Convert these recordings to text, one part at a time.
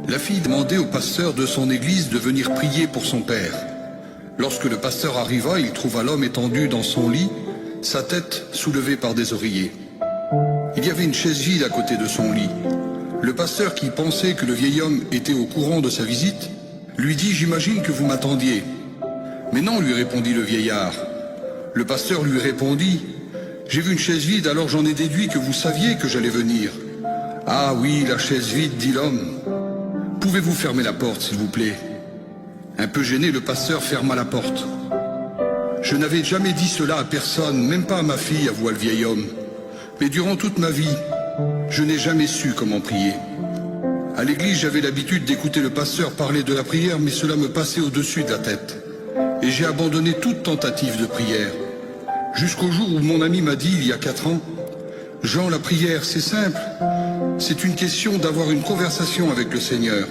La fille demandait au pasteur de son église de venir prier pour son père. Lorsque le pasteur arriva, il trouva l'homme étendu dans son lit, sa tête soulevée par des oreillers. Il y avait une chaise vide à côté de son lit. Le pasteur, qui pensait que le vieil homme était au courant de sa visite, lui dit « J'imagine que vous m'attendiez ». « Mais non », lui répondit le vieillard. Le pasteur lui répondit « J'ai vu une chaise vide, alors j'en ai déduit que vous saviez que j'allais venir. »« Ah oui, la chaise vide, dit l'homme. Pouvez-vous fermer la porte, s'il vous plaît ?» Un peu gêné, le pasteur ferma la porte. « Je n'avais jamais dit cela à personne, même pas à ma fille, avoua le vieil homme. Mais durant toute ma vie, je n'ai jamais su comment prier. À l'église, j'avais l'habitude d'écouter le pasteur parler de la prière, mais cela me passait au-dessus de la tête. Et j'ai abandonné toute tentative de prière. Jusqu'au jour où mon ami m'a dit, il y a 4 ans, « Jean, la prière, c'est simple. C'est une question d'avoir une conversation avec le Seigneur.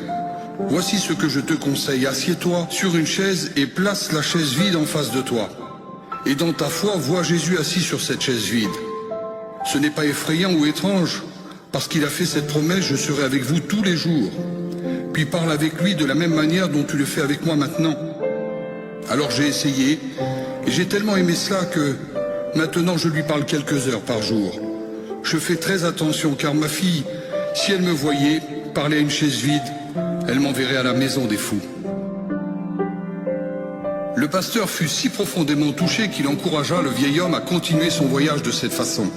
Voici ce que je te conseille. Assieds-toi sur une chaise et place la chaise vide en face de toi. Et dans ta foi, vois Jésus assis sur cette chaise vide. Ce n'est pas effrayant ou étrange, parce qu'il a fait cette promesse, je serai avec vous tous les jours. Puis parle avec lui de la même manière dont tu le fais avec moi maintenant. » Alors j'ai essayé, et j'ai tellement aimé cela que maintenant je lui parle quelques heures par jour. Je fais très attention, car ma fille, si elle me voyait parler à une chaise vide, elle m'enverrait à la maison des fous. Le pasteur fut si profondément touché qu'il encouragea le vieil homme à continuer son voyage de cette façon.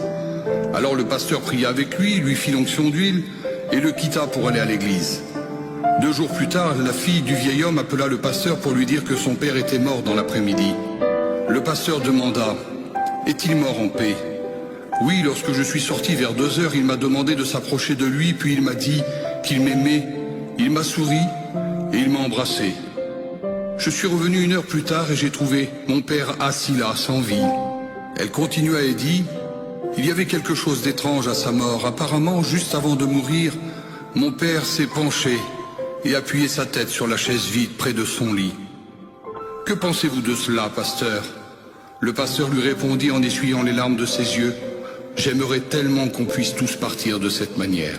Alors le pasteur pria avec lui fit l'onction d'huile et le quitta pour aller à l'église. 2 jours plus tard, la fille du vieil homme appela le pasteur pour lui dire que son père était mort dans l'après-midi. Le pasteur demanda « Est-il mort en paix ?» Oui, lorsque je suis sorti vers 2 heures, il m'a demandé de s'approcher de lui, puis il m'a dit qu'il m'aimait. Il m'a souri et il m'a embrassé. Je suis revenu 1 heure plus tard et j'ai trouvé mon père assis là, sans vie. Elle continua et dit « Il y avait quelque chose d'étrange à sa mort. Apparemment, juste avant de mourir, mon père s'est penché et appuyé sa tête sur la chaise vide près de son lit. Que pensez-vous de cela, pasteur ?» Le pasteur lui répondit en essuyant les larmes de ses yeux « J'aimerais tellement qu'on puisse tous partir de cette manière. »